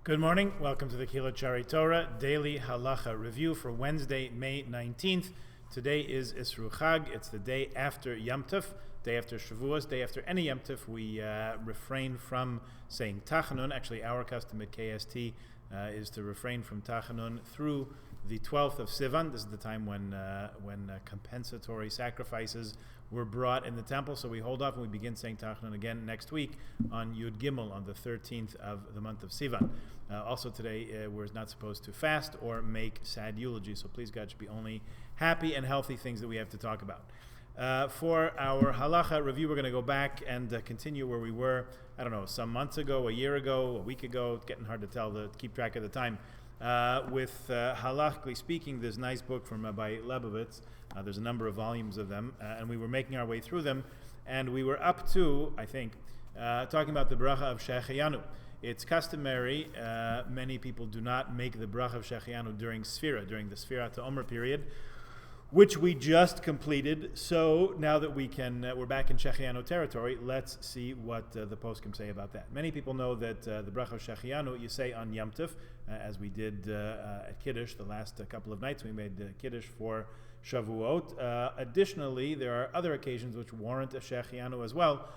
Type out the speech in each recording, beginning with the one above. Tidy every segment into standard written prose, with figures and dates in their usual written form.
Good morning. Welcome to the Kilo Chari Torah Daily Halacha Review for Wednesday, May 19th. Today is Isru Chag. It's the day after Yom Tov, day after Shavuos, day after any Yom Tov. We refrain from saying Tachanun. Actually, our custom at KST is to refrain from Tachanun through the 12th of Sivan. This is the time when compensatory sacrifices were brought in the temple. So we hold off and we begin saying Tachanun again next week on Yud Gimel on the 13th of the month of Sivan. Also today, we're not supposed to fast or make sad eulogies. So please, God, should be only happy and healthy things that we have to talk about. For our halacha review, we're going to go back and continue where we were, I don't know, some months ago, a year ago, a week ago. It's getting hard to tell, to keep track of the time. With halachically speaking, this nice book from Rabbi Lebovitz. There's a number of volumes of them, and we were making our way through them, and we were up to, I think, talking about the bracha of Shehecheyanu. It's customary, many people do not make the bracha of Shehecheyanu during the Sfira to Omer period, which we just completed. So now that we're back in Shehecheyanu territory, let's see what the poskim say about that. Many people know that the bracha of Shehecheyanu you say on Yom Tov, as we did at Kiddush the last couple of nights. We made Kiddush for Shavuot. Additionally, there are other occasions which warrant a Shehecheyanu as well.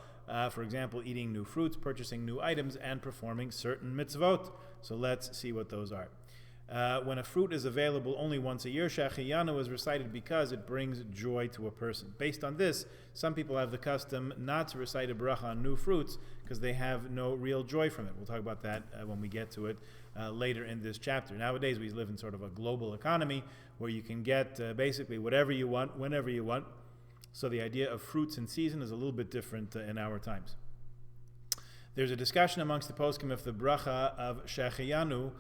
For example, eating new fruits, purchasing new items, and performing certain mitzvot. So let's see what those are. When a fruit is available only once a year, Shehecheyanu is recited because it brings joy to a person. Based on this, some people have the custom not to recite a bracha on new fruits because they have no real joy from it. We'll talk about that when we get to it later in this chapter. Nowadays, we live in sort of a global economy where you can get basically whatever you want, whenever you want. So the idea of fruits in season is a little bit different in our times. There's a discussion amongst the poskim if the bracha of Shehecheyanu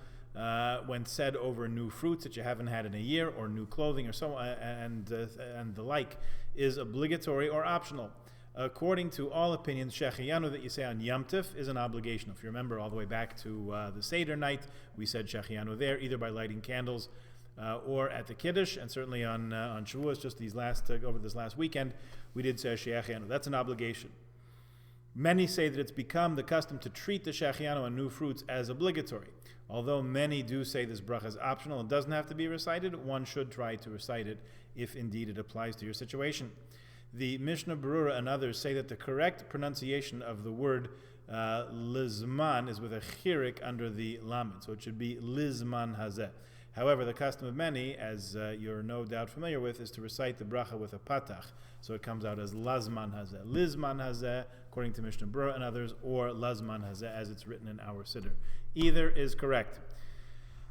when said over new fruits that you haven't had in a year, or new clothing, or so and the like, is obligatory or optional. According to all opinions, Shehecheyanu that you say on Yom Tov is an obligation. If you remember all the way back to the Seder night, we said Shehecheyanu there, either by lighting candles or at the Kiddush, and certainly on Shavuos, just over this last weekend, we did say Shehecheyanu. That's an obligation. Many say that it's become the custom to treat the Shehecheyanu on new fruits as obligatory. Although many do say this bracha is optional and doesn't have to be recited, one should try to recite it if indeed it applies to your situation. The Mishnah Berurah and others say that the correct pronunciation of the word lizman is with a chirik under the lamed, so it should be lizman hazeh. However, the custom of many, as you're no doubt familiar with, is to recite the bracha with a patach, so it comes out as lazman hazeh. Lizman hazeh, according to Mishnah Berurah and others, or lazman hazeh, as it's written in our siddur. Either is correct.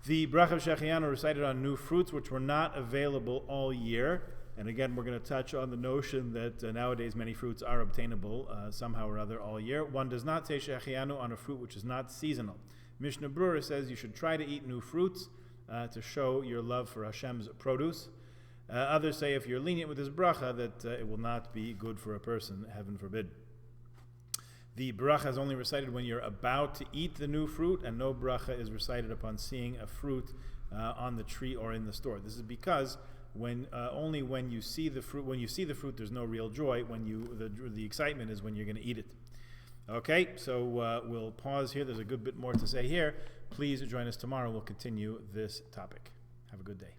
The bracha of Shehecheyanu recited on new fruits which were not available all year. And again, we're going to touch on the notion that nowadays many fruits are obtainable somehow or other all year. One does not say Shehecheyanu on a fruit which is not seasonal. Mishnah Berurah says you should try to eat new fruits to show your love for Hashem's produce. Others say if you're lenient with this bracha that it will not be good for a person, heaven forbid. The bracha is only recited when you're about to eat the new fruit, and no bracha is recited upon seeing a fruit on the tree or in the store. This is because only when you see the fruit, there's no real joy. The excitement is when you're going to eat it. Okay, so we'll pause here. There's a good bit more to say here. Please join us tomorrow. We'll continue this topic. Have a good day.